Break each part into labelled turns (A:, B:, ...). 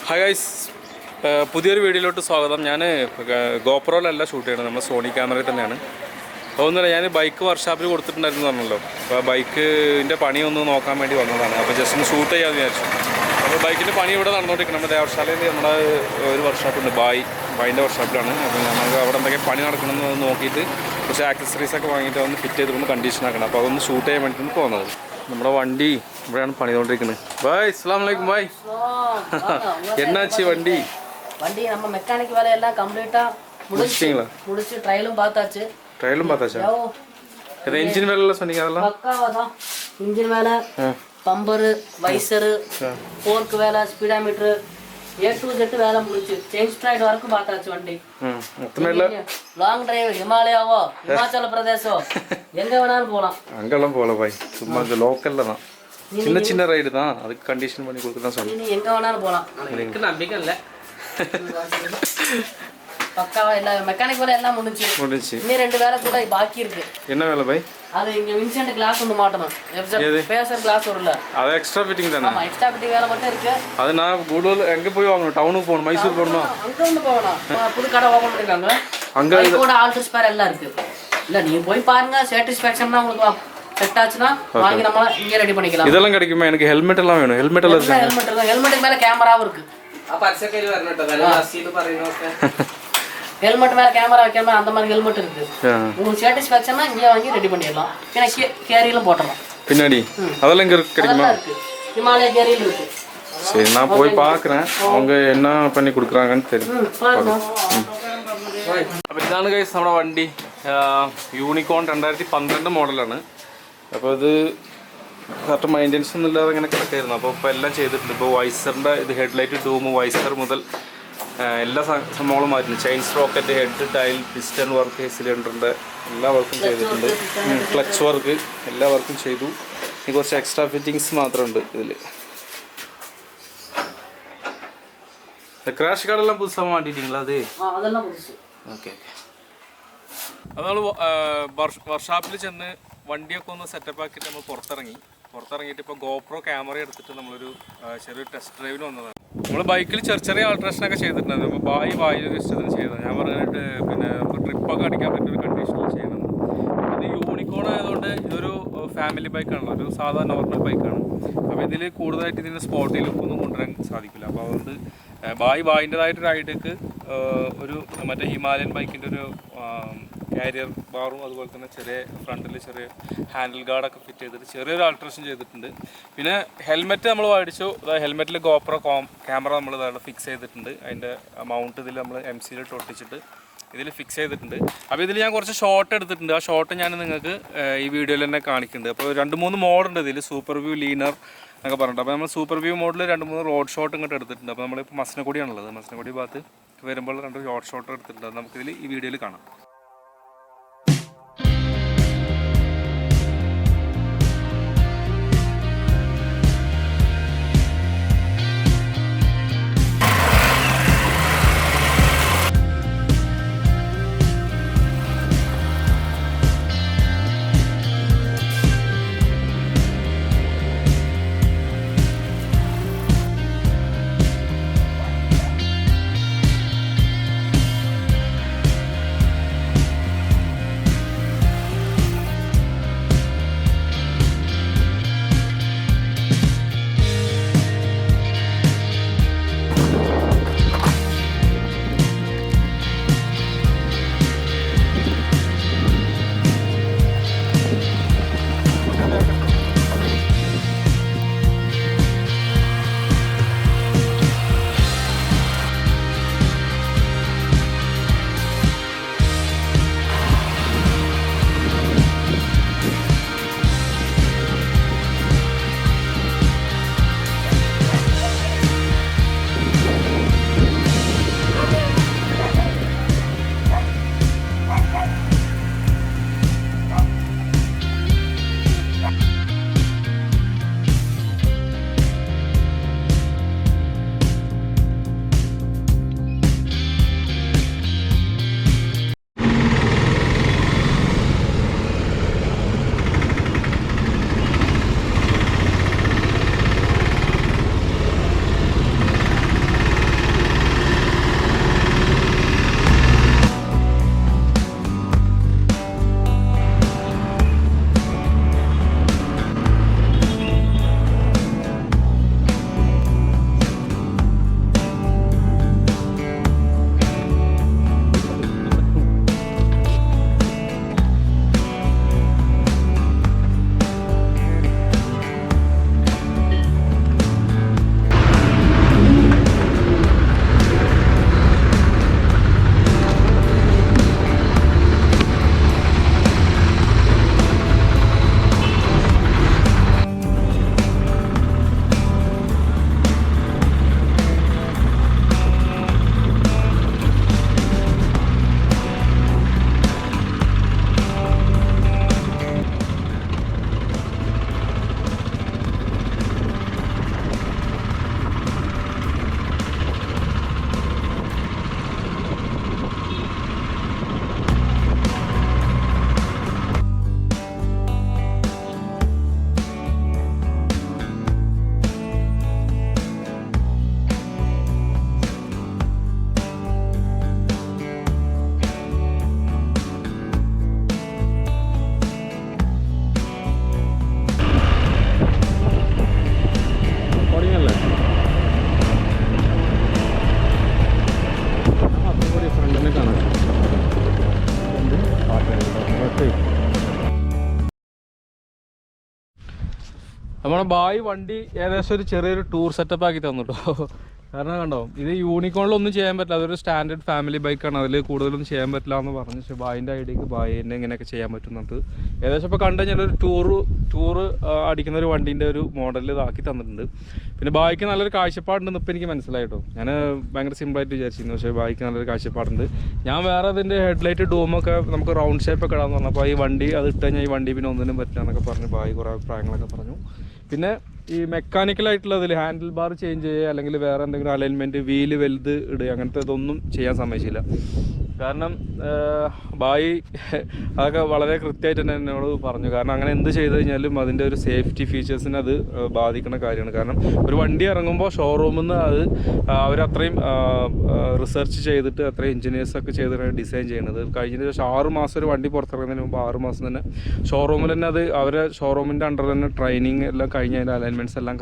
A: Hi guys, പുതിയൊരു വീഡിയോയിലോട്ട് സ്വാഗതം. ഞാൻ ഗോപ്രോയിലല്ല ഷൂട്ട് ചെയ്യണത്, നമ്മൾ സോണി ക്യാമറയിൽ തന്നെയാണ്. അതൊന്നുമില്ല, ഞാൻ ബൈക്ക് വർക്ക്ഷോപ്പിൽ കൊടുത്തിട്ടുണ്ടായിരുന്നു പറഞ്ഞല്ലോ. അപ്പോൾ ബൈക്കിൻ്റെ പണിയൊന്ന് നോക്കാൻ വേണ്ടി വന്നതാണ്. അപ്പോൾ ജസ്റ്റ് ഒന്ന് ഷൂട്ട് ചെയ്യാമെന്ന് വിചാരിച്ചു. അപ്പോൾ ബൈക്കിൻ്റെ പണി ഇവിടെ നടന്നുകൊണ്ടിരിക്കണം. നമ്മുടെ ദേവശാലയിൽ നമ്മുടെ ഒരു വർക്ക്ഷോപ്പുണ്ട്, ബായിൻ്റെ വർക്ക്ഷോപ്പിലാണ്. അപ്പോൾ നമുക്ക് അവിടെ എന്തൊക്കെ പണി നടക്കണമെന്ന് നോക്കിയിട്ട് കുറച്ച് ആക്സസറീസൊക്കെ വാങ്ങിയിട്ട് ഒന്ന് ഫിറ്റ് ചെയ്തിട്ടൊന്ന് കണ്ടീഷൻ ആക്കണം. അപ്പോൾ അതൊന്ന് ഷൂട്ട് ചെയ്യാൻ വേണ്ടിയിട്ടാണ് പോകുന്നത്. നമ്മുടെ വണ്ടി ഇവിടെയാണ് പണിതുകൊണ്ടിരിക്കുന്നത്. ബായ്, അസ്സലാമു അലൈക്കും. ബായ്, என்னாச்சு வண்டி?
B: வண்டி நம்ம மெக்கானிக் வேலை எல்லாம் கம்ப்ளீட்டா முடிச்சிட்டீங்களா? முடிச்சு ட்ரையலும் பார்த்தாச்சு.
A: ட்ரையலும் பார்த்தாச்சா? இது இன்ஜின் வேலை எல்லாம் சொன்னீங்க, அதெல்லாம்
B: பக்காவா தான். இன்ஜின் வேலை, பம்பர், வைசர், ஃபோர்க் வேலை, ஸ்பீடாமீட்டர், A to Z வேலை முடிச்சு. செயின் ஸ்ட்ரைட் வரைக்கும் பார்த்தாச்சு வண்டி.
A: மொத்தமே
B: லாங் டிரைவ், ஹிமாலயாவோ ஹிமாச்சல பிரதேசோ எங்க வேணாலும் போகலாம்.
A: அங்கெல்லாம் போகல பாய், சும்மா இந்த லோக்கல்ல தான், சின்ன சின்ன ரைடு தான். அதுக்கு கண்டிஷன் பண்ணி கொடுக்க தான் சொன்னேன்.
B: நீ எங்க வேணாலும் போகலாம்.
C: எனக்கு நம்பிக்கை இல்லை.
B: பக்காவா எல்லா மெக்கானிக் வேலை எல்லாம் முடிஞ்சு. இன்னும் 2 வேலை கூட பாக்கி இருக்கு.
A: என்ன வேலை பாய்?
B: அது இங்க வின்சென்ட் கிளாஸ் ஒன்று மாட்டணும். பேசர் கிளாஸ் வரும்ல,
A: அது எக்ஸ்ட்ரா ஃபிட்டிங் தானே?
B: ஆமா, எக்ஸ்ட்ரா ஃபிட்டிங் வேலை மட்டும் இருக்கு.
A: அது நான் கூடுதல் எங்க போய் வாங்கணும்? டவுனுக்கு போகணும், மைசூர் போகணுமா?
B: அங்க வந்து போகணும். புது கடை ஓபன் பண்ணிருக்காங்க. அங்க கூட ஆல்டர் ஸ்பேர் எல்லாம் இருக்கு. இல்ல நீங்க போய் பாருங்க, சாட்டிஸ்ஃபேக்ஷன்னா உங்களுக்கு செட் ஆச்சுனா வாங்கி நம்ம இங்க ரெடி பண்ணிக்கலாம். இதெல்லாம்
A: கிடைக்குமா? எனக்கு ஹெல்மெட் எல்லாம் வேணும். ஹெல்மெட் எல்லாம் இருக்கு.
B: ஹெல்மெட்டுக்கு மேல கேமராவும் இருக்கு.
C: ആ പരസ്യക്കാര് പറഞ്ഞിട്ടോ അസീൽ പറയുന്നൊക്കെ.
B: ஹெல்மெட் மேல கேமரா வைக்காம அந்த மாதிரி ஹெல்மெட் இருக்கு. உங்களுக்கு சாட்டிஸ்ஃபேக்ஷன்னா இங்க வாங்கி ரெடி பண்ணிடலாம். ஏன்னா கேரியிலும் போட்டுறலாம்
A: பின்னாடி. அதெல்லாம் இங்க கிடைக்குமா?
B: இருக்கு, ஹிமாலய கேரியில இருக்கு.
A: சரி, நான் போய் பார்க்குறேன் அவங்க என்ன பண்ணி கொடுக்குறாங்கன்னு தெரியும். അപ്പോൾ ഇതാണ് ഗൈസ് നമ്മുടെ വണ്ടി. യൂണിക്കോൺ 2012 മോഡലാണ്. അപ്പോൾ ഇത് കറക്റ്റ് മെയിൻ്റെനൻസ് ഒന്നും ഇല്ലാതെ ഇങ്ങനെ കിടക്കായിരുന്നു. അപ്പോൾ ഇപ്പോൾ എല്ലാം ചെയ്തിട്ടുണ്ട്. ഇപ്പോൾ വൈസറിൻ്റെ ഇത് ഹെഡ്ലൈറ്റ്, ഡൂം, വൈസർ മുതൽ എല്ലാ സംഭവങ്ങളും മാറ്റുന്നു. Chain sprocket, head, tile, piston work, സിലിണ്ടറിൻ്റെ എല്ലാ വർക്കും ചെയ്തിട്ടുണ്ട്. ക്ലച്ച് വർക്ക് എല്ലാ വർക്കും ചെയ്തു. ഇനി കുറച്ച് എക്സ്ട്രാ ഫിറ്റിങ്സ് മാത്രമുണ്ട് ഇതിൽ. ക്രാഷ് കാർഡെല്ലാം പുതുസാக മാറ്റിയിട്ടിங்களா? അത്
B: அதெல்லாம் புதுசு.
A: Okay okay. അത് നമ്മൾ വർക്ക്ഷോപ്പിൽ ചെന്ന് വണ്ടിയൊക്കെ ഒന്ന് സെറ്റപ്പ് ആക്കിയിട്ട് നമ്മൾ പുറത്തിറങ്ങിയിട്ട് ഇപ്പോൾ ഗോപ്രോ ക്യാമറ എടുത്തിട്ട് നമ്മളൊരു ചെറിയൊരു ടെസ്റ്റ് ഡ്രൈവിന് വന്നതാണ്. നമ്മൾ ബൈക്കിൽ ചെറിയ ആൾട്രേഷനൊക്കെ ചെയ്തിട്ടുണ്ടായിരുന്നു. അപ്പോൾ വായു ഇഷ്ടത്തിന് ചെയ്തത്. ഞാൻ പറഞ്ഞിട്ട് പിന്നെ നമുക്ക് ട്രിപ്പൊക്കെ അടിക്കാൻ പറ്റിയൊരു കണ്ടീഷനിൽ ചെയ്യണം. ഇത് യൂണിക്കോൺ ആയതുകൊണ്ട് ഇതൊരു ഫാമിലി ബൈക്കാണല്ലോ, ഒരു സാധാരണ നോർമൽ ബൈക്കാണ്. അപ്പോൾ ഇതിൽ കൂടുതലായിട്ട് ഇതിൻ്റെ സ്പോർട്ടി ലുക്കൊന്നും കൊണ്ടുവരാൻ സാധിക്കില്ല. അപ്പോൾ അതുകൊണ്ട് ബായിൻ്റെതായിട്ടൊരു ഐഡിയക്ക് ഒരു മറ്റേ ഹിമാലയൻ ബൈക്കിൻ്റെ ഒരു കാരിയർ ബാറും അതുപോലെ തന്നെ ചെറിയ ഫ്രണ്ടിൽ ചെറിയ ഹാൻഡിൽ ഗാർഡൊക്കെ ഫിറ്റ് ചെയ്തിട്ട് ചെറിയൊരു ആൾട്രേഷൻ ചെയ്തിട്ടുണ്ട്. പിന്നെ ഹെൽമെറ്റ് നമ്മൾ മേടിച്ചു. അതായത് ഹെൽമെറ്റിൽ ഗോപ്രോ ക്യാമറ നമ്മൾ ഇതാണ് ഫിക്സ് ചെയ്തിട്ടുണ്ട്. അതിൻ്റെ മൗണ്ട് ഇതിൽ നമ്മൾ MC-യിലിട്ട് ഒട്ടിച്ചിട്ട് ഇതിൽ ഫിക്സ് ചെയ്തിട്ടുണ്ട്. അപ്പോൾ ഇതിൽ ഞാൻ കുറച്ച് ഷോട്ട് എടുത്തിട്ടുണ്ട്. ആ ഷോട്ട് ഞാൻ നിങ്ങൾക്ക് ഈ വീഡിയോയിൽ തന്നെ കാണിക്കുന്നുണ്ട്. അപ്പോൾ 2-3 മോഡുണ്ട് ഇതിൽ, സൂപ്പർ വ്യൂ, ലീനർ എന്നൊക്കെ പറഞ്ഞിട്ട്. അപ്പോൾ നമ്മൾ സൂപ്പർ വ്യൂ മോഡിൽ 2-3 റോഡ് ഷോട്ട് ഇങ്ങോട്ട് എടുത്തിട്ടുണ്ട്. അപ്പോൾ നമ്മളിപ്പോൾ മസനഗുഡിയാണുള്ളത്. മസനഗുഡി ഭാഗത്ത് വരുമ്പോൾ 2 റോഡ് ഷോട്ട് എടുത്തിട്ടുണ്ട്. അത് നമുക്കിതിൽ ഈ വീഡിയോയിൽ കാണാം. നമ്മുടെ ബായ് വണ്ടി ഏകദേശം ഒരു ചെറിയൊരു ടൂർ സെറ്റപ്പ് ആക്കി തന്നു കേട്ടോ. കാരണം കണ്ടോ, ഇത് യൂണിക്കോണിലൊന്നും ചെയ്യാൻ പറ്റില്ല, അതൊരു സ്റ്റാൻഡേർഡ് ഫാമിലി ബൈക്കാണ്, അതിൽ കൂടുതലൊന്നും ചെയ്യാൻ പറ്റില്ല എന്ന് പറഞ്ഞു. പക്ഷേ ബായിൻ്റെ ഐഡിയക്ക് ബായിൻ്റെ ഇങ്ങനെയൊക്കെ ചെയ്യാൻ പറ്റുന്നുണ്ട്. ഏകദേശം ഇപ്പോൾ കണ്ടു കഴിഞ്ഞാൽ ഒരു ടൂറ് അടിക്കുന്ന ഒരു വണ്ടീൻ്റെ ഒരു മോഡലിൽ ഇതാക്കി തന്നിട്ടുണ്ട്. പിന്നെ ബായിക്ക് നല്ലൊരു കാഴ്ചപ്പാടുണ്ടെന്ന് ഇപ്പോൾ എനിക്ക് മനസ്സിലായിട്ടോ. ഞാൻ ഭയങ്കര സിമ്പിളായിട്ട് വിചാരിച്ചിരുന്നു, പക്ഷേ ബായിക്ക് നല്ലൊരു കാഴ്ചപ്പാടുണ്ട്. ഞാൻ വേറെ അതിൻ്റെ ഹെഡ്ലൈറ്റ് ഡൂമൊക്കെ നമുക്ക് റൗണ്ട് ഷേപ്പൊക്കെ ഇടാമെന്ന് പറഞ്ഞപ്പോൾ ഈ വണ്ടി അത് ഇട്ട് കഴിഞ്ഞാൽ ഈ വണ്ടി പിന്നെ ഒന്നിനും പറ്റില്ല എന്നൊക്കെ പറഞ്ഞ് ബായി കുറേ അഭിപ്രായങ്ങളൊക്കെ പറഞ്ഞു. പിന്നെ ഈ മെക്കാനിക്കലായിട്ടുള്ളതിൽ ഹാൻഡിൽ ബാർ ചേഞ്ച് ചെയ്യുക അല്ലെങ്കിൽ വേറെ എന്തെങ്കിലും അലൈൻമെൻറ്റ് വീല് വലുത് ഇടുക അങ്ങനത്തെ ഇതൊന്നും ചെയ്യാൻ സമ്മതിച്ചില്ല. കാരണം ബായി അതൊക്കെ വളരെ കൃത്യമായിട്ട് തന്നെ എന്നോട് പറഞ്ഞു. കാരണം അങ്ങനെ എന്ത് ചെയ്ത് കഴിഞ്ഞാലും അതിൻ്റെ ഒരു സേഫ്റ്റി ഫീച്ചേഴ്സിനെ അത് ബാധിക്കുന്ന കാര്യമാണ്. കാരണം ഒരു വണ്ടി ഇറങ്ങുമ്പോൾ ഷോറൂമിൽ നിന്ന് അത് അവരത്രയും റിസർച്ച് ചെയ്തിട്ട് അത്രയും എഞ്ചിനീയേഴ്സൊക്കെ ചെയ്തിട്ടാണ് ഡിസൈൻ ചെയ്യുന്നത്. കഴിഞ്ഞതിന് ശേഷം 6 മാസം ഒരു വണ്ടി പുറത്തിറങ്ങുന്നതിന് മുമ്പ് 6 മാസം തന്നെ ഷോറൂമിൽ തന്നെ അത് അവരെ ഷോറൂമിൻ്റെ അണ്ടർ തന്നെ ട്രെയിനിങ് എല്ലാം കഴിഞ്ഞ് അതിൻ്റെ അലൈൻമെൻറ്റ്സ് എല്ലാം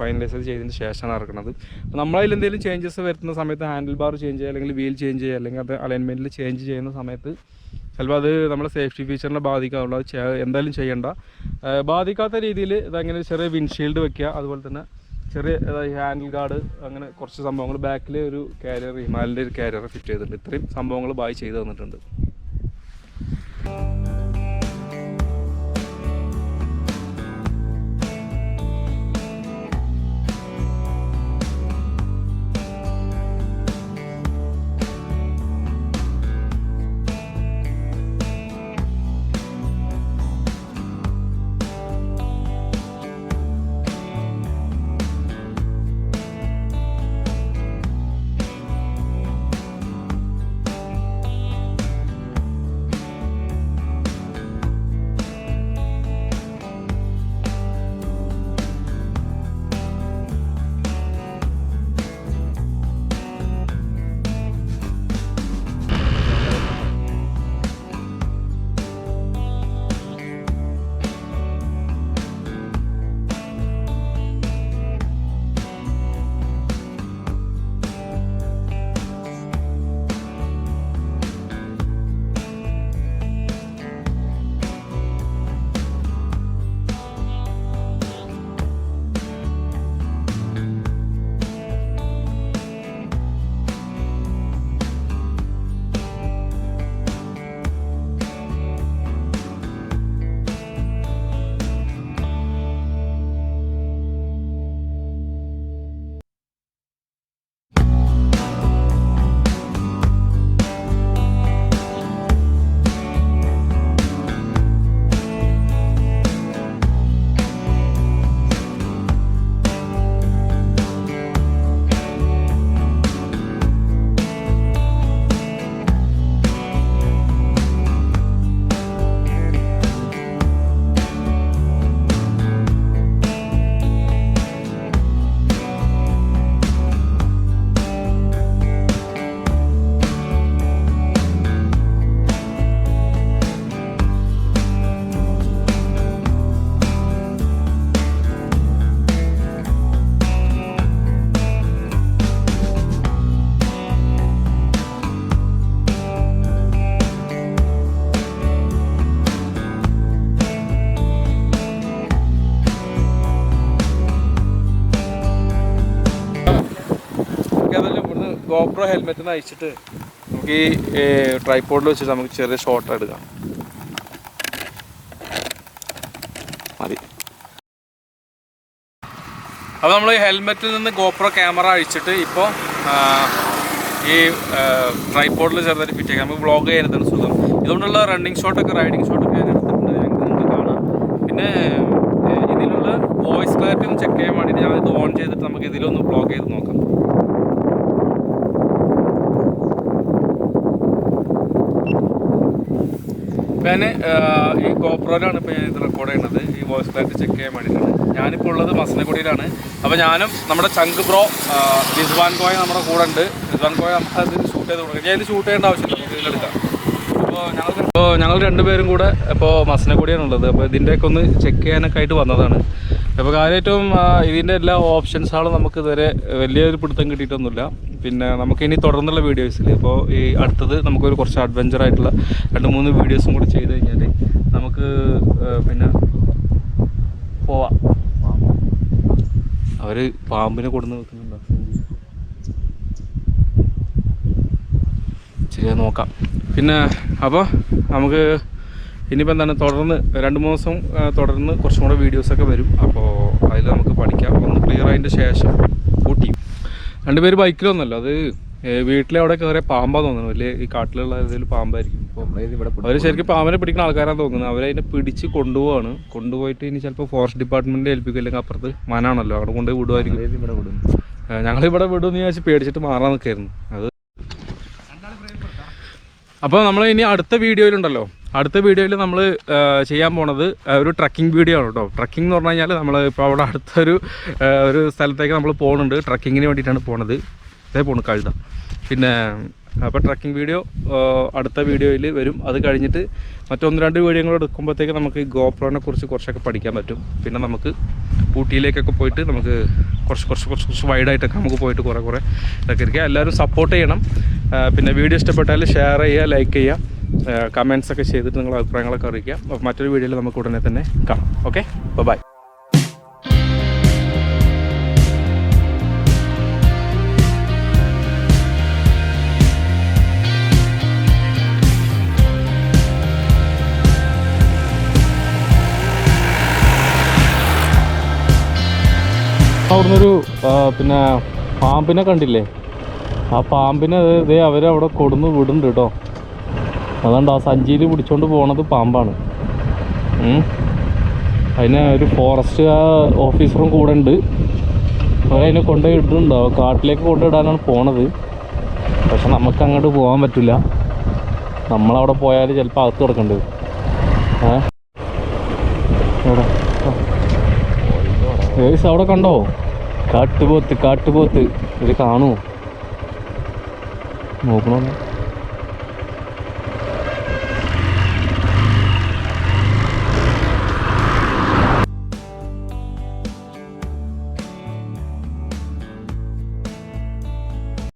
A: ഫൈനലൈസ് ചെയ്തതിന് ശേഷമാണ് ഇറക്കുന്നത്. നമ്മളതിൽ എന്തെങ്കിലും ചേഞ്ചസ് വരുത്തുന്ന സമയത്ത് ഹാൻഡിൽ ബാർ ചേഞ്ച് ചെയ്യുക അല്ലെങ്കിൽ വീൽ ചേഞ്ച് ചെയ്യുക അല്ലെങ്കിൽ അത് അലൈൻമെൻറ്റിൽ ചേഞ്ച് ചെയ്യുന്ന സമയത്ത് ചിലപ്പോൾ അത് നമ്മളെ സേഫ്റ്റി ഫീച്ചറിനെ ബാധിക്കാറുള്ളൂ. അത് എന്തായാലും ചെയ്യേണ്ട. ബാധിക്കാത്ത രീതിയിൽ ഇതങ്ങനെ ചെറിയ വിൻഷീൽഡ് വെക്കുക, അതുപോലെ തന്നെ ചെറിയ ഹാൻഡിൽ ഗാർഡ്, അങ്ങനെ കുറച്ച് സംഭവങ്ങൾ. ബാക്കിൽ ഒരു കാരിയർ, ഹിമാലയൻ്റെ ഒരു കാരിയർ ഫിറ്റ് ചെയ്തിട്ടുണ്ട്. ഇത്രയും സംഭവങ്ങൾ ബായ് ചെയ്ത് തന്നിട്ടുണ്ട്. GoPro ഹെൽമെറ്റിന് അയച്ചിട്ട് നമുക്ക് ഈ ട്രൈപോഡിൽ വെച്ചിട്ട് നമുക്ക് ചെറിയ ഷോട്ട് എടുക്കാം. മതി. അപ്പോൾ നമ്മൾ ഈ ഹെൽമെറ്റിൽ നിന്ന് GoPro ക്യാമറ അഴിച്ചിട്ട് ഇപ്പോൾ ഈ ട്രൈപോഡിൽ ചെറുതായിട്ട് ഫിറ്റ് ചെയ്യാം. നമുക്ക് വ്ളോഗ് ചെയ്യാനാണ് സുഖം. ഇതുകൊണ്ടുള്ള റണ്ണിങ് ഷോട്ടൊക്കെ റൈഡിങ് ഷോട്ടൊക്കെ ഞാൻ എടുത്തിട്ടുണ്ട്, നിങ്ങൾക്ക് കാണാം. പിന്നെ ഇതിലുള്ള വോയിസ് ക്ലാരിറ്റി ഒന്ന് ചെക്ക് ചെയ്യാൻ വേണ്ടിയിട്ട് ഞാനിത് ഓൺ ചെയ്തിട്ട് നമുക്ക് ഇതിലൊന്ന് വ്ളോഗ് ചെയ്ത് നോക്കാം. ഞാൻ ഈ GoProയിലാണ് ഇപ്പോൾ ഞാൻ ഇത് റെക്കോർഡ് ചെയ്യുന്നത്. ഈ വോയിസ് ക്ലാരിറ്റി ചെക്ക് ചെയ്യാൻ വേണ്ടിയിട്ടാണ്. ഞാനിപ്പോൾ ഉള്ളത് മസനഗുഡിയിലാണ്. അപ്പോൾ ഞാനും നമ്മുടെ ചങ്ക് ബ്രോ റിസ്വാൻ കോയ നമ്മുടെ കൂടെ ഉണ്ട്. റിസ്വാൻ കോയ നമുക്കത് ഷൂട്ട് ചെയ്ത് കൊടുക്കാം. ഞാൻ ഇത് ഷൂട്ട് ചെയ്യേണ്ട ആവശ്യമില്ല, നമുക്ക് ഇതിലെടുക്കാം. അപ്പോൾ ഞങ്ങൾ രണ്ടുപേരും കൂടെ ഇപ്പോൾ മസനഗുഡിയാണുള്ളത്. അപ്പോൾ ഇതിൻ്റെയൊക്കെ ഒന്ന് ചെക്ക് ചെയ്യാനൊക്കെ ആയിട്ട് വന്നതാണ്. അപ്പോൾ കാര്യമായിട്ടും ഇതിൻ്റെ എല്ലാ ഓപ്ഷൻസുകളും നമുക്ക് ഇതുവരെ വലിയൊരു പിടുത്തം കിട്ടിയിട്ടൊന്നുമില്ല. പിന്നെ നമുക്കിനി തുടർന്നുള്ള വീഡിയോസിൽ ഇപ്പോൾ ഈ അടുത്തത് നമുക്കൊരു കുറച്ച് അഡ്വഞ്ചറായിട്ടുള്ള 2-3 വീഡിയോസും കൂടി ചെയ്ത് കഴിഞ്ഞാൽ നമുക്ക് പിന്നെ പോവാം. അവർ പാമ്പിനെ കൊടുന്ന് വെക്കുന്നുണ്ടോ? ശരിയാ, നോക്കാം. പിന്നെ അപ്പോൾ നമുക്ക് ഇനിയിപ്പോൾ എന്താണ് തുടർന്ന് 2-3 ദിവസം തുടർന്ന് കുറച്ചും കൂടെ വീഡിയോസൊക്കെ വരും. അപ്പോൾ അതിൽ നമുക്ക് പഠിക്കാം. ഒന്ന് ക്ലിയർ ആയതിൻ്റെ ശേഷം ഊട്ടി 2 പേര് ബൈക്കിലൊന്നുമല്ലോ, അത് വീട്ടിലെ അവിടെ കയറിയ പാമ്പാന്ന് തോന്നുന്നു. വലിയ ഈ കാട്ടിലുള്ള ഏതെങ്കിലും പാമ്പായിരിക്കും. അപ്പോൾ അവർ ശരിക്കും പാമ്പിനെ പിടിക്കുന്ന ആൾക്കാരാണ് തോന്നുന്നത്. അവരതിനെ പിടിച്ച് കൊണ്ടുപോവാണ്. കൊണ്ടുപോയിട്ട് ഇനി ചിലപ്പോൾ ഫോറസ്റ്റ് ഡിപ്പാർട്ട്മെൻറ്റ് ഏൽപ്പിക്കും, അല്ലെങ്കിൽ അപ്പുറത്ത് മനാണല്ലോ അവിടെ കൊണ്ടുപോയി വിടുമായിരിക്കും. ഞങ്ങളിവിടെ വിടുമെന്ന് വിചാരിച്ച് പേടിച്ചിട്ട് മാറാൻ നിൽക്കായിരുന്നു. അത് അപ്പോൾ നമ്മൾ ഇനി അടുത്ത വീഡിയോയിലുണ്ടല്ലോ, അടുത്ത വീഡിയോയിൽ നമ്മൾ ചെയ്യാൻ പോണത് ഒരു ട്രക്കിംഗ് വീഡിയോ ആണ് കേട്ടോ. ട്രക്കിംഗ് എന്ന് പറഞ്ഞു കഴിഞ്ഞാൽ നമ്മൾ ഇപ്പോൾ അവിടെ അടുത്തൊരു സ്ഥലത്തേക്ക് നമ്മൾ പോകുന്നുണ്ട്. ട്രക്കിങ്ങിന് വേണ്ടിയിട്ടാണ് പോണത്. അതേ പോണു കഴുത. പിന്നെ അപ്പോൾ ട്രക്കിംഗ് വീഡിയോ അടുത്ത വീഡിയോയിൽ വരും. അത് കഴിഞ്ഞിട്ട് മറ്റൊന്ന് 2 വീഡിയോകൾ എടുക്കുമ്പോഴത്തേക്ക് നമുക്ക് ഗോപ്രോനെ കുറിച്ച് കുറച്ചൊക്കെ പഠിക്കാൻ പറ്റും. പിന്നെ നമുക്ക് ഊട്ടിയിലേക്കൊക്കെ പോയിട്ട് നമുക്ക് കുറച്ച് വൈഡായിട്ടൊക്കെ നമുക്ക് പോയിട്ട് കുറേ ഇതൊക്കെ ഇരിക്കുക. എല്ലാവരും സപ്പോർട്ട് ചെയ്യണം. പിന്നെ വീഡിയോ ഇഷ്ടപ്പെട്ടാൽ ഷെയർ ചെയ്യുക, ലൈക്ക് ചെയ്യുക, കമൻറ്റ്സൊക്കെ ചെയ്തിട്ട് നിങ്ങളുടെ അഭിപ്രായങ്ങളൊക്കെ അറിയിക്കുക. അപ്പോൾ മറ്റൊരു വീഡിയോയിൽ നമുക്ക് ഉടനെ തന്നെ കാണാം. Okay, by. അവിടുന്നൊരു പിന്നെ പാമ്പിനെ കണ്ടില്ലേ? ആ പാമ്പിനെ ഇതേ അവരവിടെ കൊടുന്ന് വിടുന്നുണ്ട് കേട്ടോ. അതുകൊണ്ട് ആ സഞ്ചിയിൽ പിടിച്ചോണ്ട് പോണത് പാമ്പാണ്. അതിന് ഒരു ഫോറസ്റ്റ് ഓഫീസറും കൂടെ ഉണ്ട്. അവരതിനെ കൊണ്ടുപോയി ഇടുന്നുണ്ടാവും. കാട്ടിലേക്ക് കൊണ്ടുവിടാനാണ് പോണത്. പക്ഷെ നമുക്ക് അങ്ങോട്ട് പോകാൻ പറ്റില്ല. നമ്മളവിടെ പോയാൽ ചിലപ്പോൾ അകത്ത് കിടക്കേണ്ടത്. അവിടെ കണ്ടോ? കാട്ടുപോത്ത് ഇത് കാണുമോ? നോക്കണോ?